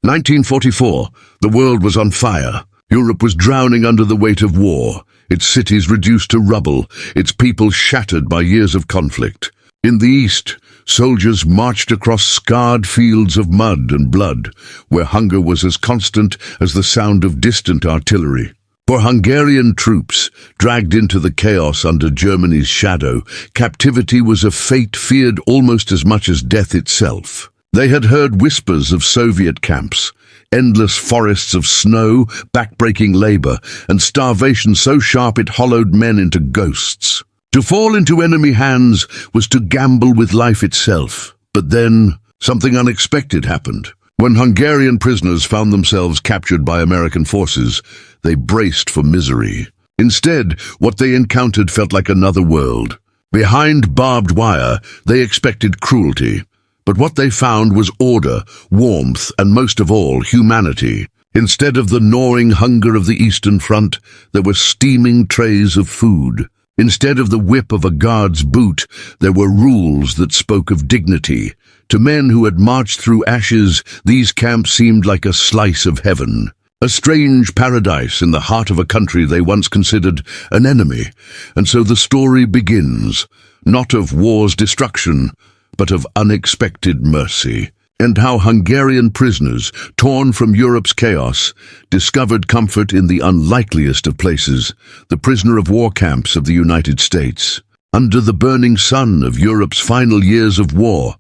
1944. The world was on fire. Europe was drowning under the weight of war, its cities reduced to rubble, its people shattered by years of conflict. In the east, soldiers marched across scarred fields of mud and blood, where hunger was as constant as the sound of distant artillery. For Hungarian troops, dragged into the chaos under Germany's shadow, captivity was a fate feared almost as much as death itself. They had heard whispers of Soviet camps, endless forests of snow, backbreaking labor, and starvation so sharp it hollowed men into ghosts. To fall into enemy hands was to gamble with life itself. But then, something unexpected happened. When Hungarian prisoners found themselves captured by American forces, they braced for misery. Instead, what they encountered felt like another world. Behind barbed wire, they expected cruelty. But what they found was order, warmth, and most of all, humanity. Instead of the gnawing hunger of the Eastern Front, there were steaming trays of food. Instead of the whip of a guard's boot, there were rules that spoke of dignity. To men who had marched through ashes, these camps seemed like a slice of heaven. A strange paradise in the heart of a country they once considered an enemy. And so the story begins, not of war's destruction, but of unexpected mercy, and how Hungarian prisoners, torn from Europe's chaos, discovered comfort in the unlikeliest of places, the prisoner of war camps of the United States. Under the burning sun of Europe's final years of war,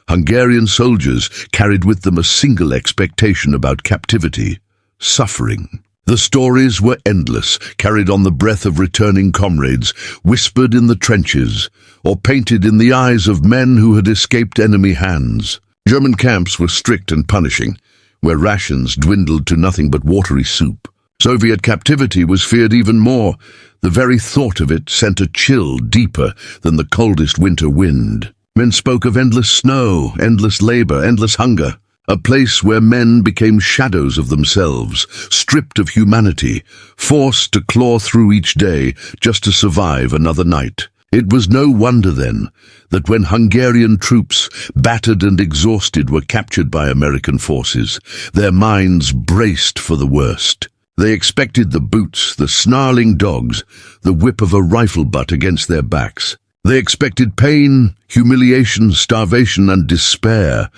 Hungarian soldiers carried with them a single expectation about captivity: suffering. The stories were endless, carried on the breath of returning comrades, whispered in the trenches, or painted in the eyes of men who had escaped enemy hands. German camps were strict and punishing, where rations dwindled to nothing but watery soup. Soviet captivity was feared even more. The very thought of it sent a chill deeper than the coldest winter wind. Men spoke of endless snow, endless labor, endless hunger. A place where men became shadows of themselves, stripped of humanity, forced to claw through each day just to survive another night. It was no wonder, then, that when Hungarian troops, battered and exhausted, were captured by American forces, their minds braced for the worst. They expected the boots, the snarling dogs, the whip of a rifle butt against their backs. They expected pain, humiliation, starvation, and despair.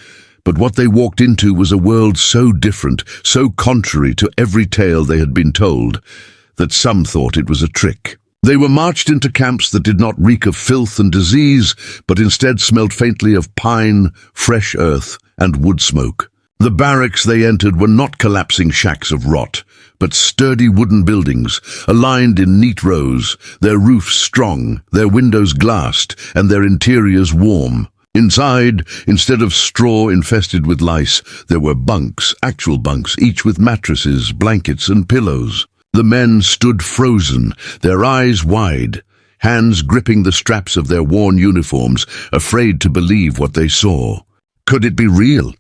But what they walked into was a world so different, so contrary to every tale they had been told, that some thought it was a trick. They were marched into camps that did not reek of filth and disease, but instead smelled faintly of pine, fresh earth, and wood smoke. The barracks they entered were not collapsing shacks of rot, but sturdy wooden buildings, aligned in neat rows, their roofs strong, their windows glassed, and their interiors warm. Inside, instead of straw infested with lice, there were bunks, actual bunks, each with mattresses, blankets, and pillows. The men stood frozen, their eyes wide, hands gripping the straps of their worn uniforms, afraid to believe what they saw. Could it be real?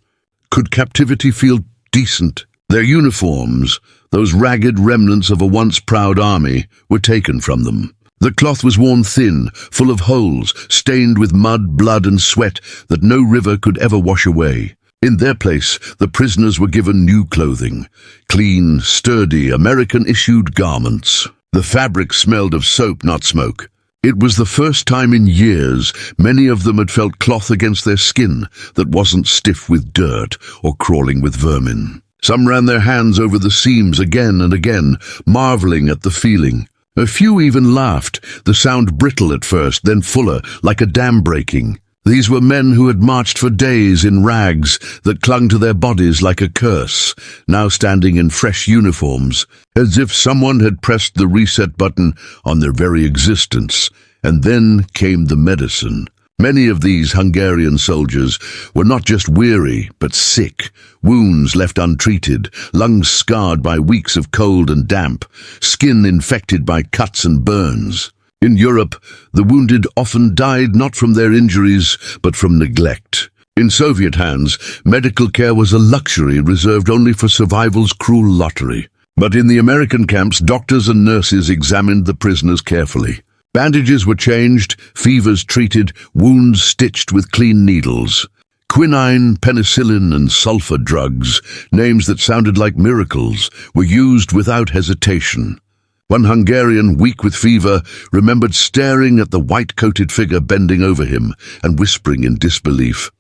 Could captivity feel decent? Their uniforms, those ragged remnants of a once proud army, were taken from them. The cloth was worn thin, full of holes, stained with mud, blood, and sweat that no river could ever wash away. In their place, the prisoners were given new clothing, clean, sturdy, American-issued garments. The fabric smelled of soap, not smoke. It was the first time in years many of them had felt cloth against their skin that wasn't stiff with dirt or crawling with vermin. Some ran their hands over the seams again and again, marveling at the feeling. A few even laughed, the sound brittle at first, then fuller, like a dam breaking. These were men who had marched for days in rags that clung to their bodies like a curse, now standing in fresh uniforms, as if someone had pressed the reset button on their very existence. And then came the medicine. Many of these Hungarian soldiers were not just weary, but sick, wounds left untreated, lungs scarred by weeks of cold and damp, skin infected by cuts and burns. In Europe, the wounded often died not from their injuries, but from neglect. In Soviet hands, medical care was a luxury reserved only for survival's cruel lottery. But in the American camps, doctors and nurses examined the prisoners carefully. Bandages were changed, fevers treated, wounds stitched with clean needles. Quinine, penicillin, and sulfur drugs, names that sounded like miracles, were used without hesitation. One Hungarian, weak with fever, remembered staring at the white-coated figure bending over him and whispering in disbelief,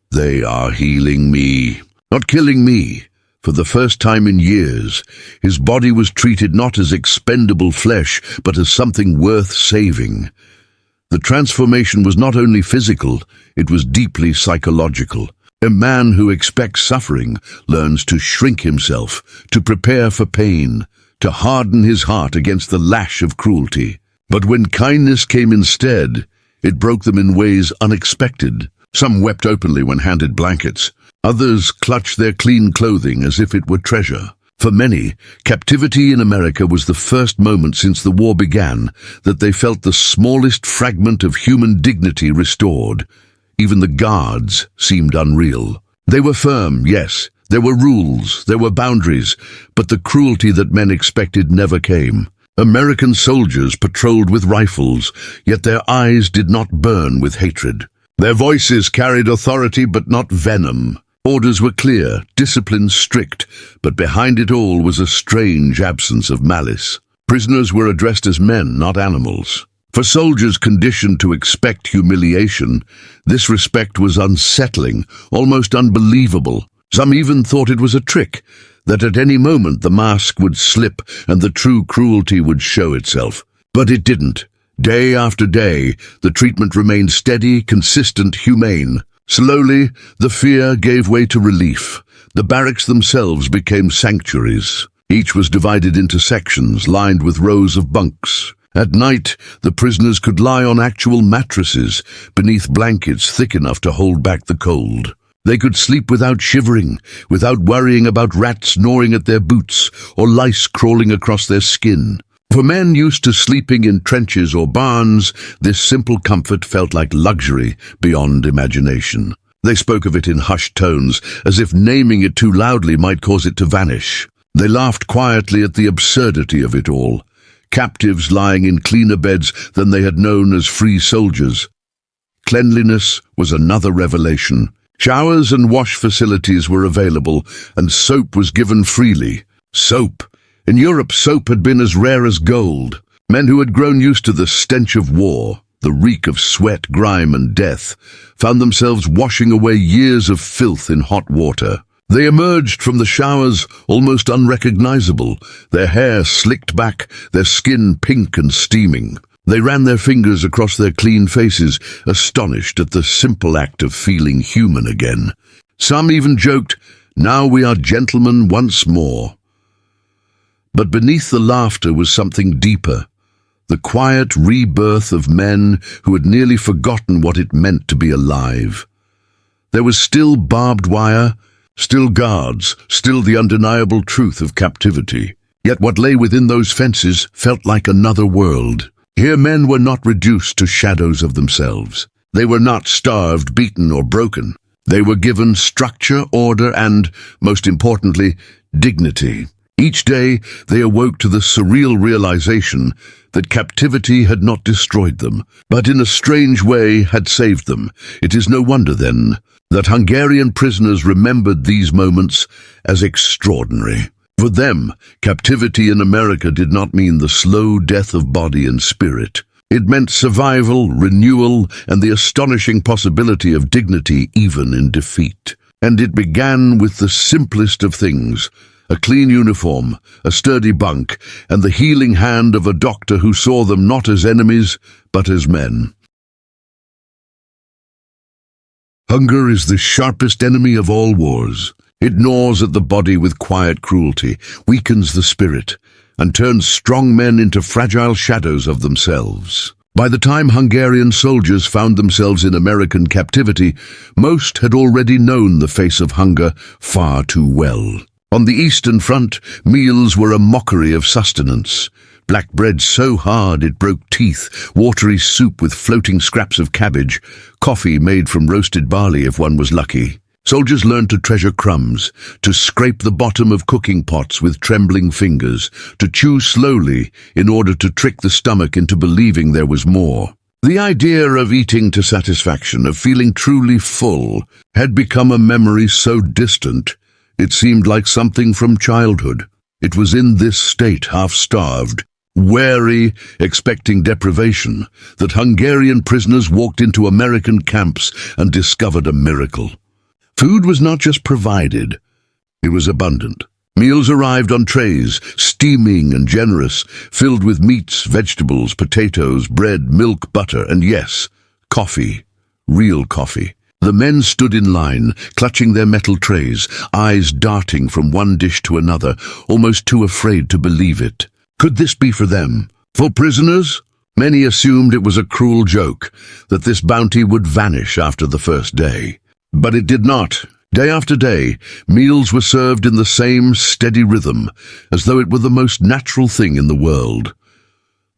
"They are healing me, not killing me." For the first time in years, his body was treated not as expendable flesh, but as something worth saving. The transformation was not only physical, it was deeply psychological. A man who expects suffering learns to shrink himself, to prepare for pain, to harden his heart against the lash of cruelty. But when kindness came instead, it broke them in ways unexpected. Some wept openly when handed blankets. Others clutched their clean clothing as if it were treasure. For many, captivity in America was the first moment since the war began that they felt the smallest fragment of human dignity restored. Even the guards seemed unreal. They were firm, yes. There were rules, there were boundaries, but the cruelty that men expected never came. American soldiers patrolled with rifles, yet their eyes did not burn with hatred. Their voices carried authority but not venom. Orders were clear, discipline strict, but behind it all was a strange absence of malice. Prisoners were addressed as men, not animals. For soldiers conditioned to expect humiliation, this respect was unsettling, almost unbelievable. Some even thought it was a trick, that at any moment the mask would slip and the true cruelty would show itself. But it didn't. Day after day, the treatment remained steady, consistent, humane. Slowly, the fear gave way to relief. The barracks themselves became sanctuaries. Each was divided into sections, lined with rows of bunks. At night, the prisoners could lie on actual mattresses, beneath blankets thick enough to hold back the cold. They could sleep without shivering, without worrying about rats gnawing at their boots or lice crawling across their skin. For men used to sleeping in trenches or barns, this simple comfort felt like luxury beyond imagination. They spoke of it in hushed tones, as if naming it too loudly might cause it to vanish. They laughed quietly at the absurdity of it all. Captives lying in cleaner beds than they had known as free soldiers. Cleanliness was another revelation. Showers and wash facilities were available, and soap was given freely. Soap! In Europe, soap had been as rare as gold. Men who had grown used to the stench of war, the reek of sweat, grime, and death, found themselves washing away years of filth in hot water. They emerged from the showers almost unrecognizable, their hair slicked back, their skin pink and steaming. They ran their fingers across their clean faces, astonished at the simple act of feeling human again. Some even joked, "Now we are gentlemen once more." But beneath the laughter was something deeper, the quiet rebirth of men who had nearly forgotten what it meant to be alive. There was still barbed wire, still guards, still the undeniable truth of captivity. Yet what lay within those fences felt like another world. Here men were not reduced to shadows of themselves. They were not starved, beaten, or broken. They were given structure, order, and, most importantly, dignity. Each day they awoke to the surreal realization that captivity had not destroyed them, but in a strange way had saved them. It is no wonder, then, that Hungarian prisoners remembered these moments as extraordinary. For them, captivity in America did not mean the slow death of body and spirit. It meant survival, renewal, and the astonishing possibility of dignity even in defeat. And it began with the simplest of things: a clean uniform, a sturdy bunk, and the healing hand of a doctor who saw them not as enemies, but as men. Hunger is the sharpest enemy of all wars. It gnaws at the body with quiet cruelty, weakens the spirit, and turns strong men into fragile shadows of themselves. By the time Hungarian soldiers found themselves in American captivity, most had already known the face of hunger far too well. On the Eastern Front, meals were a mockery of sustenance. Black bread so hard it broke teeth, watery soup with floating scraps of cabbage, coffee made from roasted barley if one was lucky. Soldiers learned to treasure crumbs, to scrape the bottom of cooking pots with trembling fingers, to chew slowly in order to trick the stomach into believing there was more. The idea of eating to satisfaction, of feeling truly full, had become a memory so distant, it seemed like something from childhood. It was in this state, half-starved, wary, expecting deprivation, that Hungarian prisoners walked into American camps and discovered a miracle. Food was not just provided, it was abundant. Meals arrived on trays, steaming and generous, filled with meats, vegetables, potatoes, bread, milk, butter, and yes, coffee. Real coffee. The men stood in line, clutching their metal trays, eyes darting from one dish to another, almost too afraid to believe it. Could this be for them? For prisoners? Many assumed it was a cruel joke, that this bounty would vanish after the first day. But it did not. Day after day, meals were served in the same steady rhythm, as though it were the most natural thing in the world.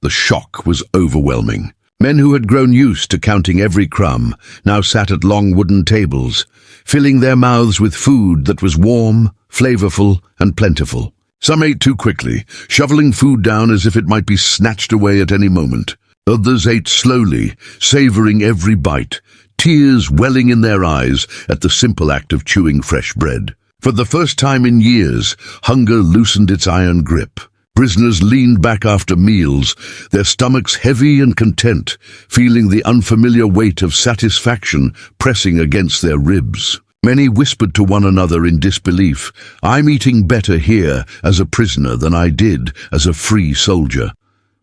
The shock was overwhelming. Men who had grown used to counting every crumb now sat at long wooden tables, filling their mouths with food that was warm, flavorful, and plentiful. Some ate too quickly, shoveling food down as if it might be snatched away at any moment. Others ate slowly, savoring every bite, tears welling in their eyes at the simple act of chewing fresh bread. For the first time in years, hunger loosened its iron grip. Prisoners leaned back after meals, their stomachs heavy and content, feeling the unfamiliar weight of satisfaction pressing against their ribs. Many whispered to one another in disbelief, "I'm eating better here as a prisoner than I did as a free soldier."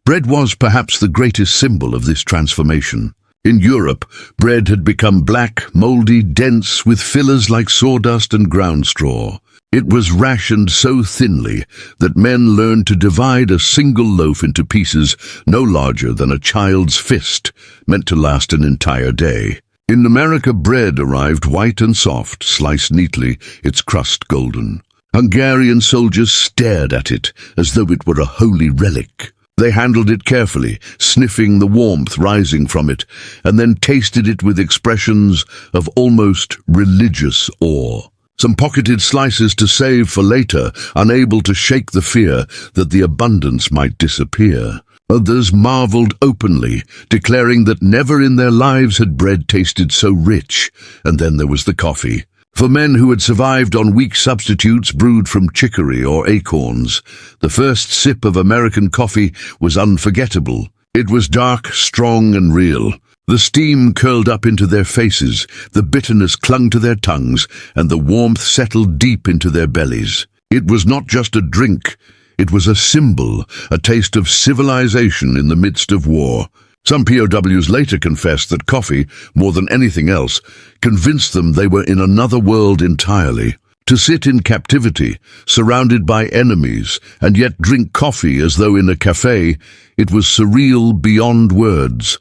Bread was perhaps the greatest symbol of this transformation. In Europe, bread had become black, mouldy, dense, with fillers like sawdust and ground straw. It was rationed so thinly that men learned to divide a single loaf into pieces no larger than a child's fist, meant to last an entire day. In America, bread arrived white and soft, sliced neatly, its crust golden. Hungarian soldiers stared at it as though it were a holy relic. They handled it carefully, sniffing the warmth rising from it, and then tasted it with expressions of almost religious awe. Some pocketed slices to save for later, unable to shake the fear that the abundance might disappear. Others marveled openly, declaring that never in their lives had bread tasted so rich. And then there was the coffee. For men who had survived on weak substitutes brewed from chicory or acorns, the first sip of American coffee was unforgettable. It was dark, strong, and real. The steam curled up into their faces, the bitterness clung to their tongues, and the warmth settled deep into their bellies. It was not just a drink, it was a symbol, a taste of civilization in the midst of war. Some POWs later confessed that coffee, more than anything else, convinced them they were in another world entirely. To sit in captivity, surrounded by enemies, and yet drink coffee as though in a cafe, it was surreal beyond words.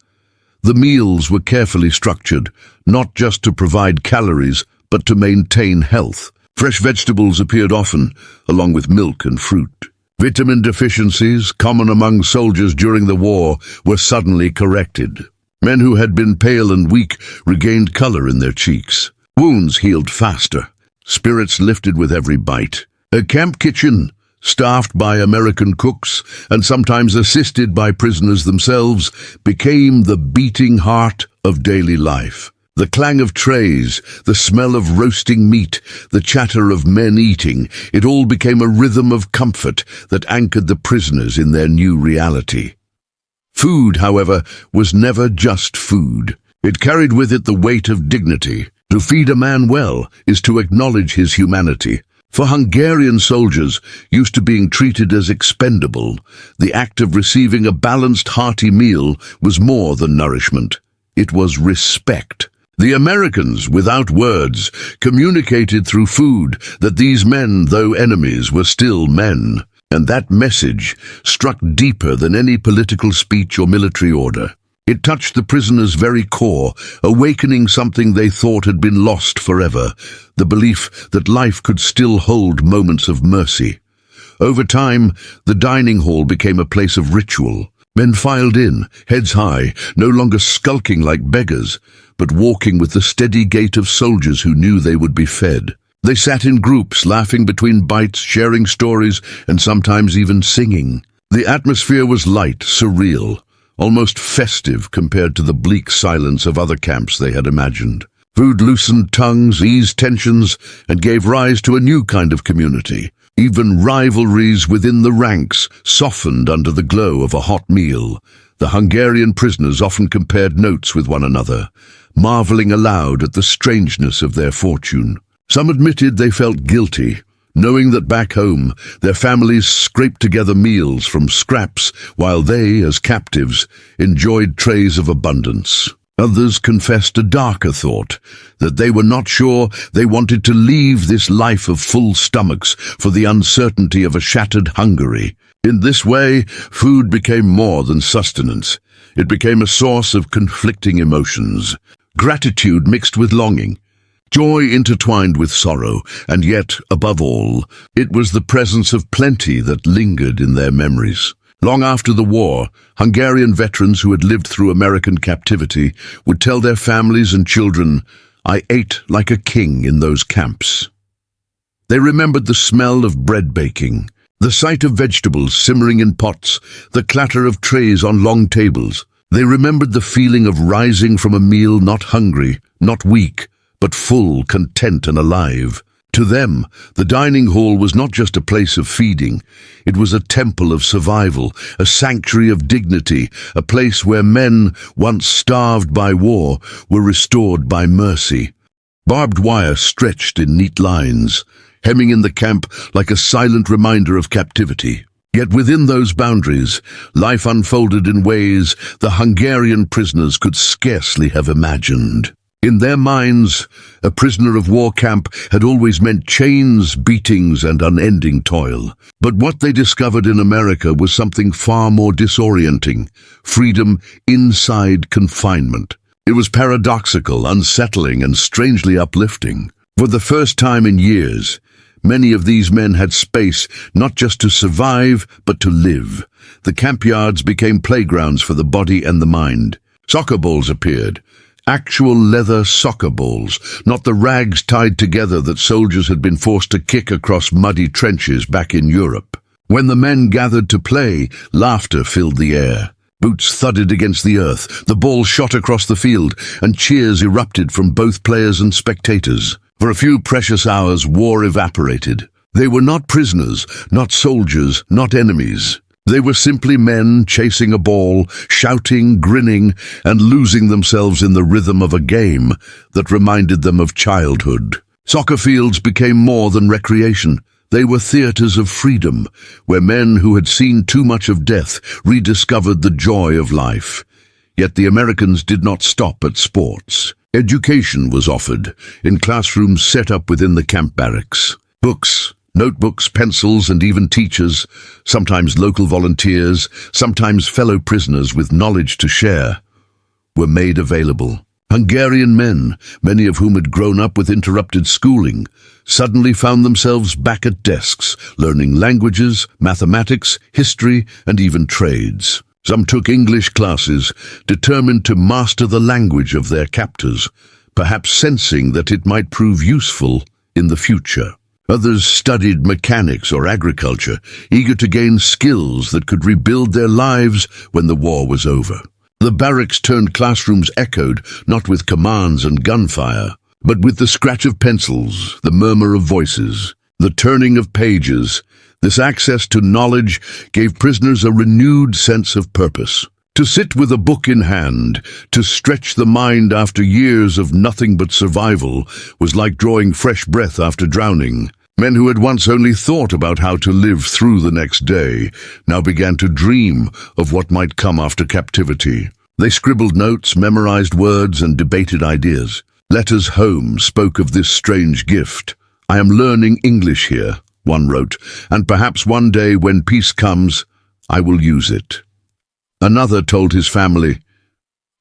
The meals were carefully structured, not just to provide calories, but to maintain health. Fresh vegetables appeared often, along with milk and fruit. Vitamin deficiencies, common among soldiers during the war, were suddenly corrected. Men who had been pale and weak regained color in their cheeks. Wounds healed faster. Spirits lifted with every bite. A camp kitchen, staffed by American cooks and sometimes assisted by prisoners themselves, became the beating heart of daily life. The clang of trays, the smell of roasting meat, the chatter of men eating, it all became a rhythm of comfort that anchored the prisoners in their new reality. Food, however, was never just food. It carried with it the weight of dignity. To feed a man well is to acknowledge his humanity. For Hungarian soldiers, used to being treated as expendable, the act of receiving a balanced, hearty meal was more than nourishment. It was respect. The Americans, without words, communicated through food that these men, though enemies, were still men. And that message struck deeper than any political speech or military order. It touched the prisoners' very core, awakening something they thought had been lost forever, the belief that life could still hold moments of mercy. Over time, the dining hall became a place of ritual. Men filed in, heads high, no longer skulking like beggars, but walking with the steady gait of soldiers who knew they would be fed. They sat in groups, laughing between bites, sharing stories, and sometimes even singing. The atmosphere was light, surreal. almost festive compared to the bleak silence of other camps they had imagined. Food loosened tongues, eased tensions, and gave rise to a new kind of community. Even rivalries within the ranks softened under the glow of a hot meal. The Hungarian prisoners often compared notes with one another, marveling aloud at the strangeness of their fortune. Some admitted they felt guilty, knowing that back home their families scraped together meals from scraps while they, as captives, enjoyed trays of abundance. Others confessed a darker thought, that they were not sure they wanted to leave this life of full stomachs for the uncertainty of a shattered Hungary. In this way, food became more than sustenance. It became a source of conflicting emotions, gratitude mixed with longing, joy intertwined with sorrow, and yet, above all, it was the presence of plenty that lingered in their memories. Long after the war, Hungarian veterans who had lived through American captivity would tell their families and children, "I ate like a king in those camps." They remembered the smell of bread baking, the sight of vegetables simmering in pots, the clatter of trays on long tables. They remembered the feeling of rising from a meal not hungry, not weak, but full, content, and alive. To them, the dining hall was not just a place of feeding. It was a temple of survival, a sanctuary of dignity, a place where men, once starved by war, were restored by mercy. Barbed wire stretched in neat lines, hemming in the camp like a silent reminder of captivity. Yet within those boundaries, life unfolded in ways the Hungarian prisoners could scarcely have imagined. In their minds, a prisoner of war camp had always meant chains, beatings, and unending toil. But what they discovered in America was something far more disorienting: freedom inside confinement. It was paradoxical, unsettling, and strangely uplifting. For the first time in years, many of these men had space not just to survive, but to live. The camp yards became playgrounds for the body and the mind. Soccer balls appeared. Actual leather soccer balls, not the rags tied together that soldiers had been forced to kick across muddy trenches back in Europe. When the men gathered to play, laughter filled the air. Boots thudded against the earth, the ball shot across the field, and cheers erupted from both players and spectators. For a few precious hours, war evaporated. They were not prisoners, not soldiers, not enemies. They were simply men chasing a ball, shouting, grinning, and losing themselves in the rhythm of a game that reminded them of childhood. Soccer fields became more than recreation. They were theaters of freedom, where men who had seen too much of death rediscovered the joy of life. Yet the Americans did not stop at sports. Education was offered, in classrooms set up within the camp barracks. Books, notebooks, pencils, and even teachers, sometimes local volunteers, sometimes fellow prisoners with knowledge to share, were made available. Hungarian men, many of whom had grown up with interrupted schooling, suddenly found themselves back at desks, learning languages, mathematics, history, and even trades. Some took English classes, determined to master the language of their captors, perhaps sensing that it might prove useful in the future. Others studied mechanics or agriculture, eager to gain skills that could rebuild their lives when the war was over. The barracks-turned classrooms echoed, not with commands and gunfire, but with the scratch of pencils, the murmur of voices, the turning of pages. This access to knowledge gave prisoners a renewed sense of purpose. To sit with a book in hand, to stretch the mind after years of nothing but survival, was like drawing fresh breath after drowning. Men who had once only thought about how to live through the next day now began to dream of what might come after captivity. They scribbled notes, memorized words, and debated ideas. Letters home spoke of this strange gift. "I am learning English here," one wrote, "and perhaps one day when peace comes, I will use it." Another told his family,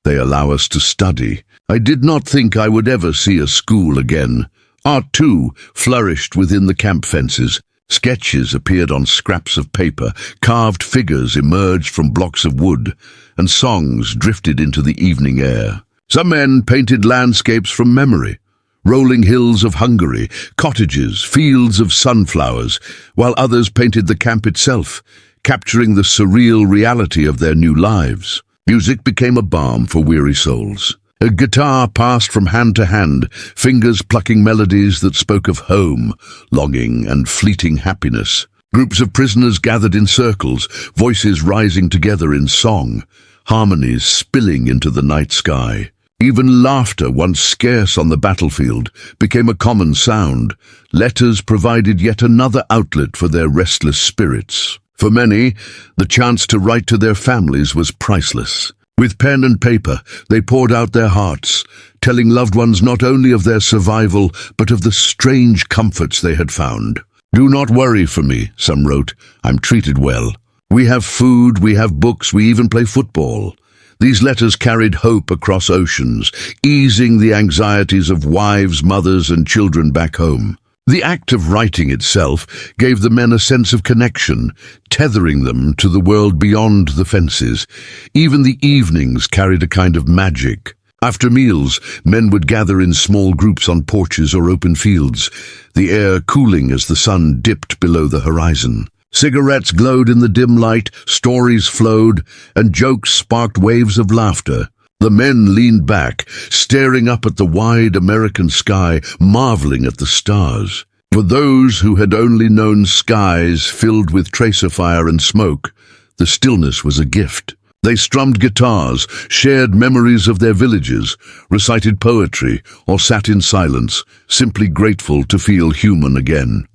"They allow us to study. I did not think I would ever see a school again." Art, too, flourished within the camp fences. Sketches appeared on scraps of paper, carved figures emerged from blocks of wood, and songs drifted into the evening air. Some men painted landscapes from memory, rolling hills of Hungary, cottages, fields of sunflowers, while others painted the camp itself, capturing the surreal reality of their new lives. Music became a balm for weary souls. A guitar passed from hand to hand, fingers plucking melodies that spoke of home, longing, and fleeting happiness. Groups of prisoners gathered in circles, voices rising together in song, harmonies spilling into the night sky. Even laughter, once scarce on the battlefield, became a common sound. Letters provided yet another outlet for their restless spirits. For many, the chance to write to their families was priceless. With pen and paper, they poured out their hearts, telling loved ones not only of their survival, but of the strange comforts they had found. "Do not worry for me," some wrote. "I'm treated well. We have food, we have books, we even play football." These letters carried hope across oceans, easing the anxieties of wives, mothers, and children back home. The act of writing itself gave the men a sense of connection, tethering them to the world beyond the fences. Even the evenings carried a kind of magic. After meals, men would gather in small groups on porches or open fields, the air cooling as the sun dipped below the horizon. Cigarettes glowed in the dim light, stories flowed, and jokes sparked waves of laughter. The men leaned back, staring up at the wide American sky, marveling at the stars. For those who had only known skies filled with tracer fire and smoke, the stillness was a gift. They strummed guitars, shared memories of their villages, recited poetry, or sat in silence, simply grateful to feel human again.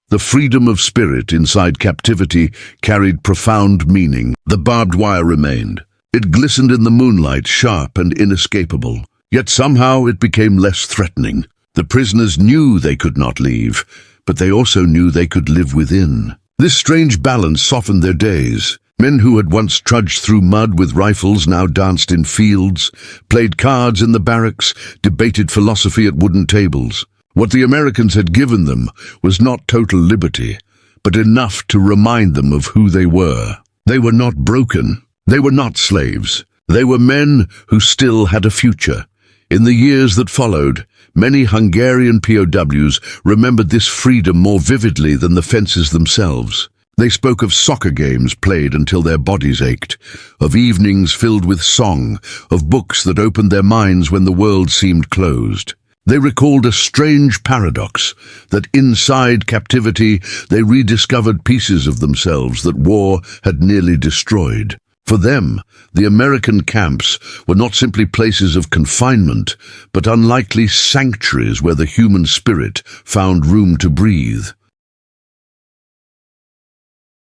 The freedom of spirit inside captivity carried profound meaning. The barbed wire remained. It glistened in the moonlight, sharp and inescapable. Yet somehow it became less threatening. The prisoners knew they could not leave, but they also knew they could live within. This strange balance softened their days. Men who had once trudged through mud with rifles now danced in fields, played cards in the barracks, debated philosophy at wooden tables. What the Americans had given them was not total liberty, but enough to remind them of who they were. They were not broken. They were not slaves. They were men who still had a future. In the years that followed, many Hungarian POWs remembered this freedom more vividly than the fences themselves. They spoke of soccer games played until their bodies ached, of evenings filled with song, of books that opened their minds when the world seemed closed. They recalled a strange paradox, that inside captivity they rediscovered pieces of themselves that war had nearly destroyed. For them, the American camps were not simply places of confinement, but unlikely sanctuaries where the human spirit found room to breathe.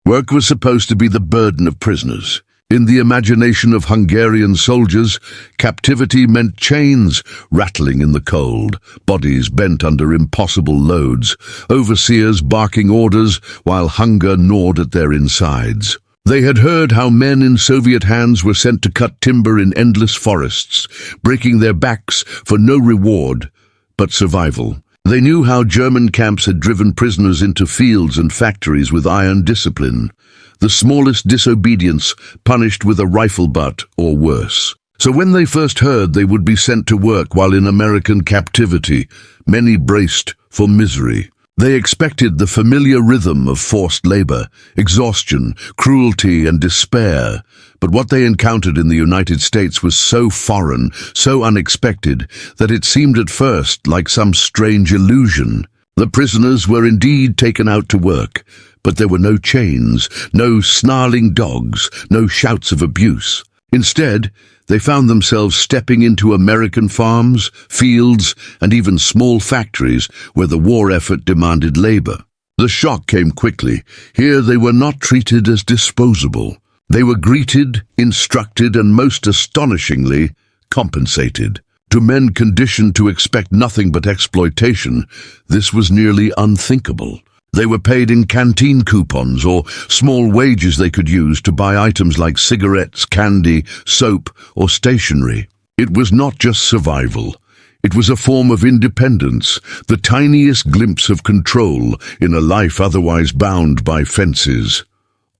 Work was supposed to be the burden of prisoners. In the imagination of Hungarian soldiers, captivity meant chains rattling in the cold, bodies bent under impossible loads, overseers barking orders while hunger gnawed at their insides. They had heard how men in Soviet hands were sent to cut timber in endless forests, breaking their backs for no reward but survival. They knew how German camps had driven prisoners into fields and factories with iron discipline, the smallest disobedience punished with a rifle butt or worse. So when they first heard they would be sent to work while in American captivity, many braced for misery. They expected the familiar rhythm of forced labor, exhaustion, cruelty, and despair. But what they encountered in the United States was so foreign, so unexpected, that it seemed at first like some strange illusion. The prisoners were indeed taken out to work, but there were no chains, no snarling dogs, no shouts of abuse. Instead, they found themselves stepping into American farms, fields, and even small factories where the war effort demanded labor. The shock came quickly. Here they were not treated as disposable. They were greeted, instructed, and most astonishingly, compensated. To men conditioned to expect nothing but exploitation, this was nearly unthinkable. They were paid in canteen coupons or small wages they could use to buy items like cigarettes, candy, soap, or stationery. It was not just survival. It was a form of independence, the tiniest glimpse of control in a life otherwise bound by fences.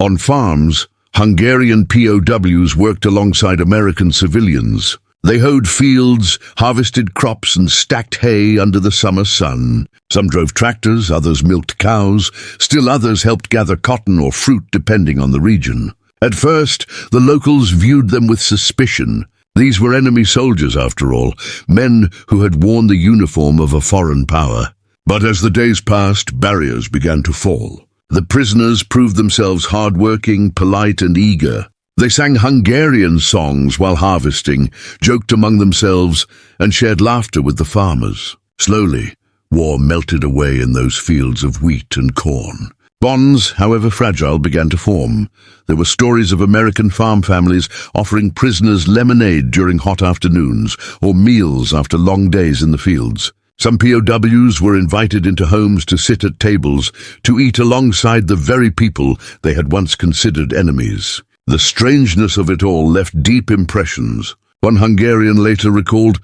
On farms, Hungarian POWs worked alongside American civilians. They hoed fields, harvested crops, and stacked hay under the summer sun. Some drove tractors, others milked cows, still others helped gather cotton or fruit depending on the region. At first, the locals viewed them with suspicion. These were enemy soldiers, after all, men who had worn the uniform of a foreign power. But as the days passed, barriers began to fall. The prisoners proved themselves hard-working, polite, and eager. They sang Hungarian songs while harvesting, joked among themselves, and shared laughter with the farmers. Slowly, war melted away in those fields of wheat and corn. Bonds, however fragile, began to form. There were stories of American farm families offering prisoners lemonade during hot afternoons or meals after long days in the fields. Some POWs were invited into homes to sit at tables to eat alongside the very people they had once considered enemies. The strangeness of it all left deep impressions. One Hungarian later recalled,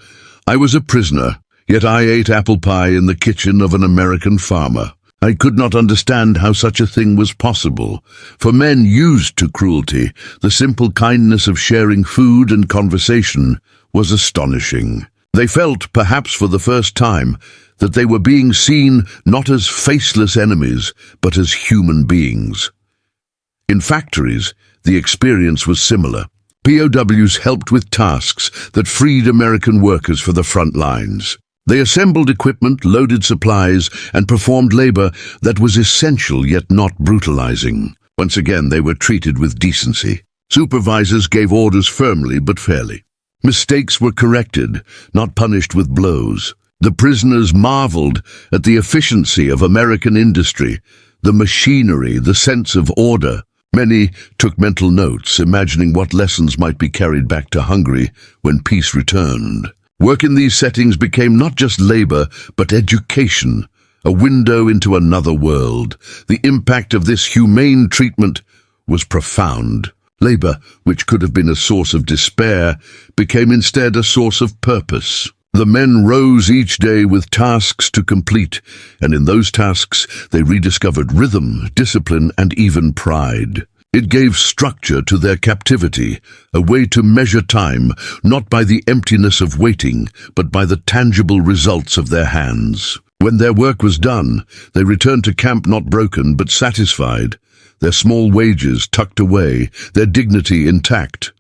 "I was a prisoner, yet I ate apple pie in the kitchen of an American farmer. I could not understand how such a thing was possible. For men used to cruelty, the simple kindness of sharing food and conversation was astonishing. They felt, perhaps for the first time, that they were being seen not as faceless enemies, but as human beings." In factories, the experience was similar. POWs helped with tasks that freed American workers for the front lines. They assembled equipment, loaded supplies, and performed labor that was essential yet not brutalizing. Once again, they were treated with decency. Supervisors gave orders firmly but fairly. Mistakes were corrected, not punished with blows. The prisoners marveled at the efficiency of American industry, the machinery, the sense of order. Many took mental notes, imagining what lessons might be carried back to Hungary when peace returned. Work in these settings became not just labor, but education, a window into another world. The impact of this humane treatment was profound. Labor, which could have been a source of despair, became instead a source of purpose. The men rose each day with tasks to complete, and in those tasks they rediscovered rhythm, discipline, and even pride. It gave structure to their captivity, a way to measure time, not by the emptiness of waiting, but by the tangible results of their hands. When their work was done, they returned to camp not broken but satisfied, their small wages tucked away, their dignity intact.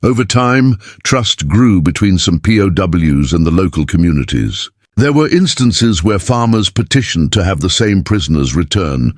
Over time, trust grew between some POWs and the local communities. There were instances where farmers petitioned to have the same prisoners return,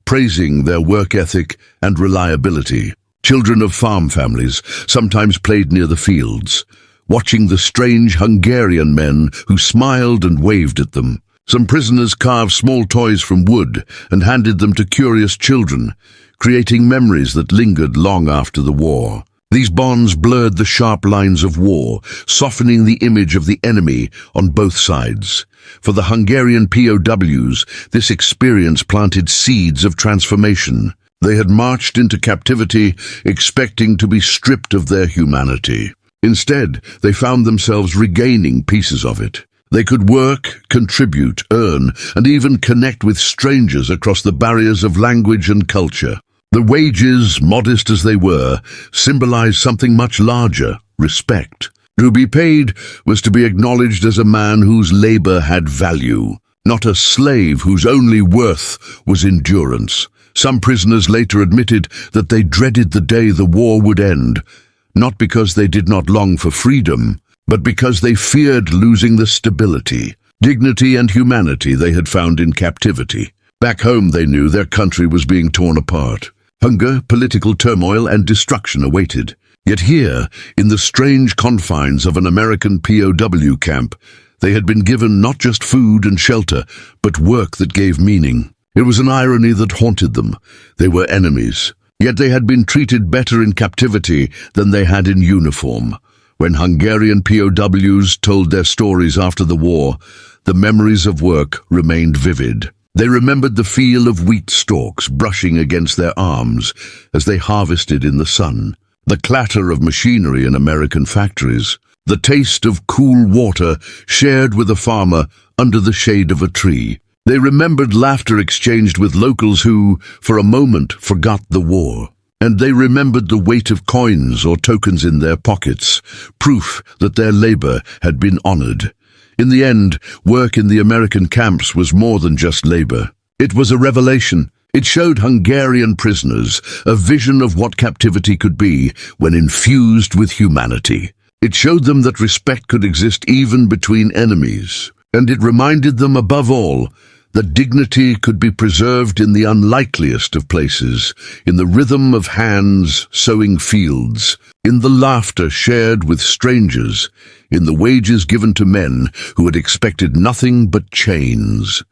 praising their work ethic and reliability. Children of farm families sometimes played near the fields, watching the strange Hungarian men who smiled and waved at them. Some prisoners carved small toys from wood and handed them to curious children, creating memories that lingered long after the war. These bonds blurred the sharp lines of war, softening the image of the enemy on both sides. For the Hungarian POWs, this experience planted seeds of transformation. They had marched into captivity, expecting to be stripped of their humanity. Instead, they found themselves regaining pieces of it. They could work, contribute, earn, and even connect with strangers across the barriers of language and culture. The wages, modest as they were, symbolized something much larger: respect. To be paid was to be acknowledged as a man whose labor had value, not a slave whose only worth was endurance. Some prisoners later admitted that they dreaded the day the war would end, not because they did not long for freedom, but because they feared losing the stability, dignity, and humanity they had found in captivity. Back home, they knew their country was being torn apart. Hunger, political turmoil, and destruction awaited. Yet here, in the strange confines of an American POW camp, they had been given not just food and shelter, but work that gave meaning. It was an irony that haunted them. They were enemies, yet they had been treated better in captivity than they had in uniform. When Hungarian POWs told their stories after the war, the memories of work remained vivid. They remembered the feel of wheat stalks brushing against their arms as they harvested in the sun, the clatter of machinery in American factories, the taste of cool water shared with a farmer under the shade of a tree. They remembered laughter exchanged with locals who, for a moment, forgot the war. And they remembered the weight of coins or tokens in their pockets, proof that their labor had been honored. In the end, work in the American camps was more than just labor. It was a revelation. It showed Hungarian prisoners a vision of what captivity could be when infused with humanity. It showed them that respect could exist even between enemies, and it reminded them above all that dignity could be preserved in the unlikeliest of places, in the rhythm of hands sowing fields, in the laughter shared with strangers, in the wages given to men who had expected nothing but chains.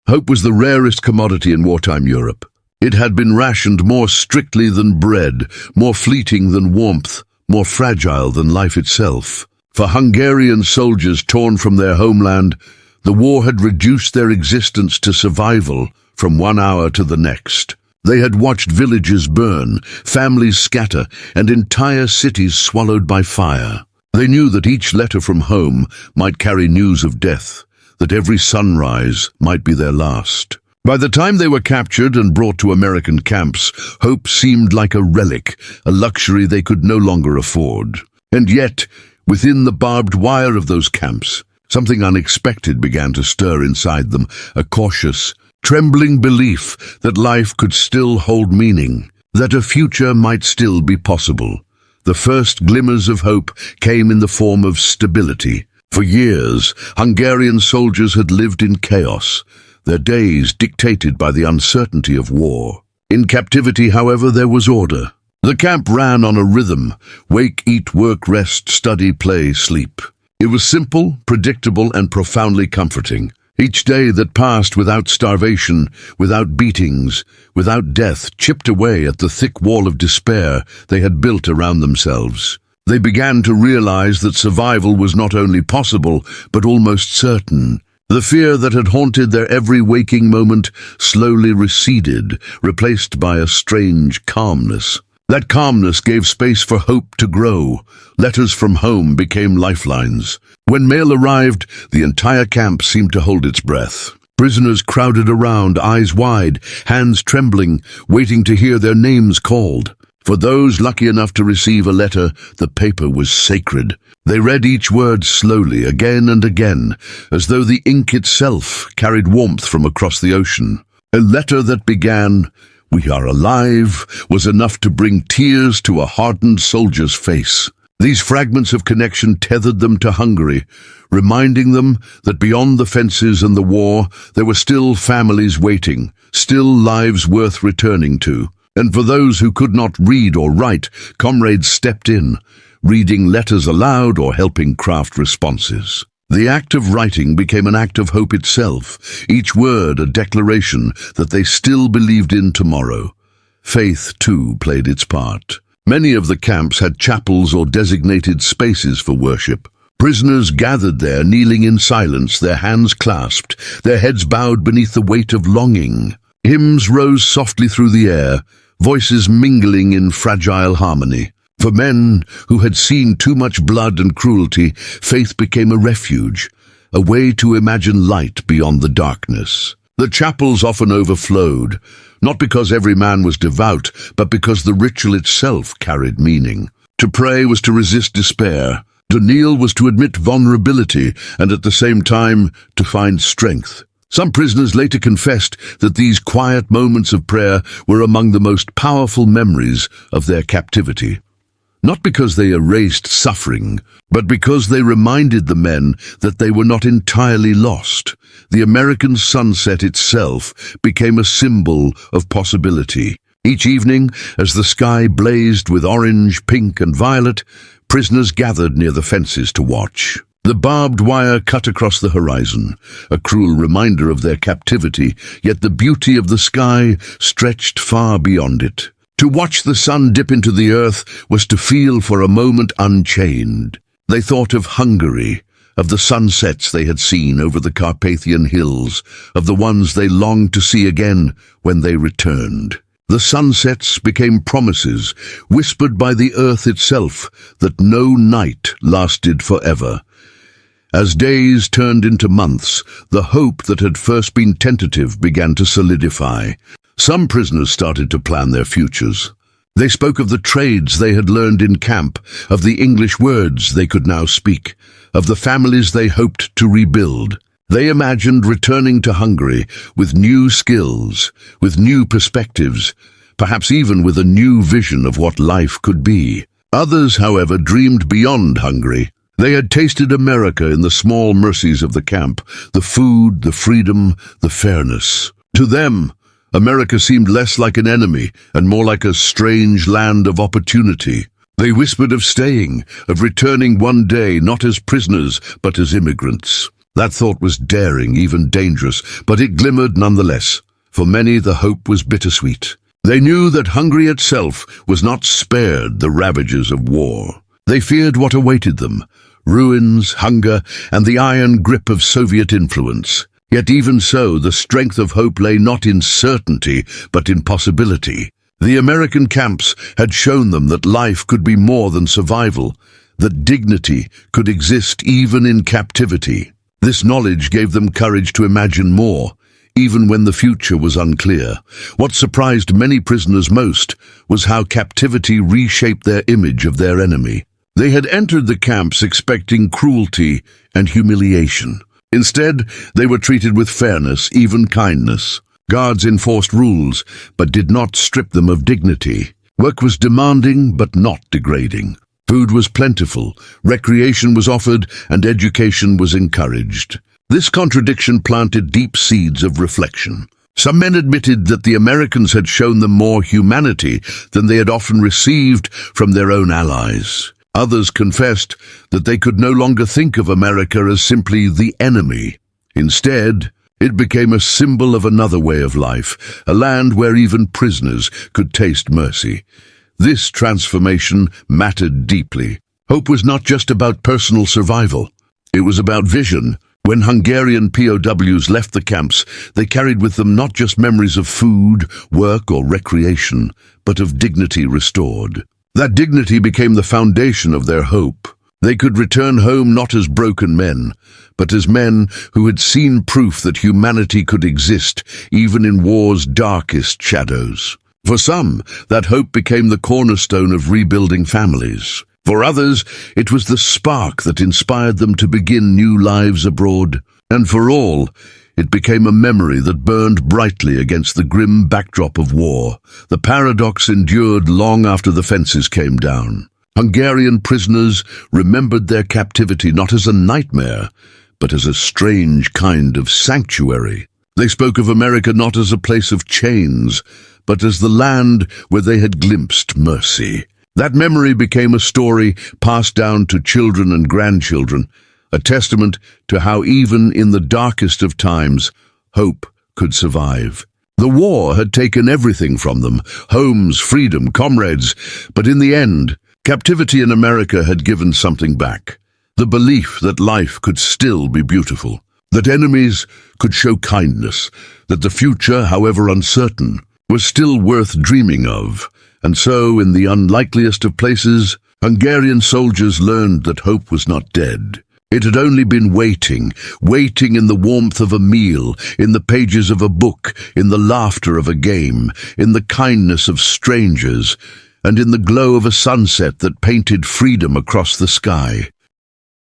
Hope was the rarest commodity in wartime Europe. It had been rationed more strictly than bread, more fleeting than warmth, more fragile than life itself. For Hungarian soldiers torn from their homeland, the war had reduced their existence to survival from one hour to the next. They had watched villages burn, families scatter, and entire cities swallowed by fire. They knew that each letter from home might carry news of death, that every sunrise might be their last. By the time they were captured and brought to American camps, hope seemed like a relic, a luxury they could no longer afford. And yet, within the barbed wire of those camps, something unexpected began to stir inside them, a cautious, trembling belief that life could still hold meaning, that a future might still be possible. The first glimmers of hope came in the form of stability. For years, Hungarian soldiers had lived in chaos, their days dictated by the uncertainty of war. In captivity, however, there was order. The camp ran on a rhythm: wake, eat, work, rest, study, play, sleep. It was simple, predictable, and profoundly comforting. Each day that passed without starvation, without beatings, without death, chipped away at the thick wall of despair they had built around themselves. They began to realize that survival was not only possible, but almost certain. The fear that had haunted their every waking moment slowly receded, replaced by a strange calmness. That calmness gave space for hope to grow. Letters from home became lifelines. When mail arrived, the entire camp seemed to hold its breath. Prisoners crowded around, eyes wide, hands trembling, waiting to hear their names called. For those lucky enough to receive a letter, the paper was sacred. They read each word slowly, again and again, as though the ink itself carried warmth from across the ocean. A letter that began, "We are alive," was enough to bring tears to a hardened soldier's face. These fragments of connection tethered them to Hungary, reminding them that beyond the fences and the war, there were still families waiting, still lives worth returning to. And for those who could not read or write, comrades stepped in, reading letters aloud or helping craft responses. The act of writing became an act of hope itself, each word a declaration that they still believed in tomorrow. Faith, too, played its part. Many of the camps had chapels or designated spaces for worship. Prisoners gathered there, kneeling in silence, their hands clasped, their heads bowed beneath the weight of longing. Hymns rose softly through the air, voices mingling in fragile harmony. For men who had seen too much blood and cruelty, faith became a refuge, a way to imagine light beyond the darkness. The chapels often overflowed, not because every man was devout, but because the ritual itself carried meaning. To pray was to resist despair. To kneel was to admit vulnerability, and at the same time, to find strength. Some prisoners later confessed that these quiet moments of prayer were among the most powerful memories of their captivity. Not because they erased suffering, but because they reminded the men that they were not entirely lost. The American sunset itself became a symbol of possibility. Each evening, as the sky blazed with orange, pink, and violet, prisoners gathered near the fences to watch. The barbed wire cut across the horizon, a cruel reminder of their captivity, yet the beauty of the sky stretched far beyond it. To watch the sun dip into the earth was to feel for a moment unchained. They thought of Hungary, of the sunsets they had seen over the Carpathian hills, of the ones they longed to see again when they returned. The sunsets became promises, whispered by the earth itself, that no night lasted forever. As days turned into months, the hope that had first been tentative began to solidify. Some prisoners started to plan their futures. They spoke of the trades they had learned in camp, of the English words they could now speak, of the families they hoped to rebuild. They imagined returning to Hungary with new skills, with new perspectives, perhaps even with a new vision of what life could be. Others, however, dreamed beyond Hungary. They had tasted America in the small mercies of the camp, the food, the freedom, the fairness. To them, America seemed less like an enemy and more like a strange land of opportunity. They whispered of staying, of returning one day, not as prisoners, but as immigrants. That thought was daring, even dangerous, but it glimmered nonetheless. For many, the hope was bittersweet. They knew that Hungary itself was not spared the ravages of war. They feared what awaited them: ruins, hunger, and the iron grip of Soviet influence. Yet even so, the strength of hope lay not in certainty, but in possibility. The American camps had shown them that life could be more than survival, that dignity could exist even in captivity. This knowledge gave them courage to imagine more, even when the future was unclear. What surprised many prisoners most was how captivity reshaped their image of their enemy. They had entered the camps expecting cruelty and humiliation. Instead, they were treated with fairness, even kindness. Guards enforced rules, but did not strip them of dignity. Work was demanding, but not degrading. Food was plentiful, recreation was offered, and education was encouraged. This contradiction planted deep seeds of reflection. Some men admitted that the Americans had shown them more humanity than they had often received from their own allies. Others confessed that they could no longer think of America as simply the enemy. Instead, it became a symbol of another way of life, a land where even prisoners could taste mercy. This transformation mattered deeply. Hope was not just about personal survival. It was about vision. When Hungarian POWs left the camps, they carried with them not just memories of food, work, or recreation, but of dignity restored. That dignity became the foundation of their hope. They could return home not as broken men, but as men who had seen proof that humanity could exist even in war's darkest shadows. For some, that hope became the cornerstone of rebuilding families. For others, it was the spark that inspired them to begin new lives abroad. And for all, it became a memory that burned brightly against the grim backdrop of war. The paradox endured long after the fences came down. Hungarian prisoners remembered their captivity not as a nightmare, but as a strange kind of sanctuary. They spoke of America not as a place of chains, but as the land where they had glimpsed mercy. That memory became a story passed down to children and grandchildren, a testament to how even in the darkest of times, hope could survive. The war had taken everything from them: homes, freedom, comrades, but in the end, captivity in America had given something back: the belief that life could still be beautiful, that enemies could show kindness, that the future, however uncertain, was still worth dreaming of. And so, in the unlikeliest of places, Hungarian soldiers learned that hope was not dead. It had only been waiting in the warmth of a meal, in the pages of a book, in the laughter of a game, in the kindness of strangers, and in the glow of a sunset that painted freedom across the sky.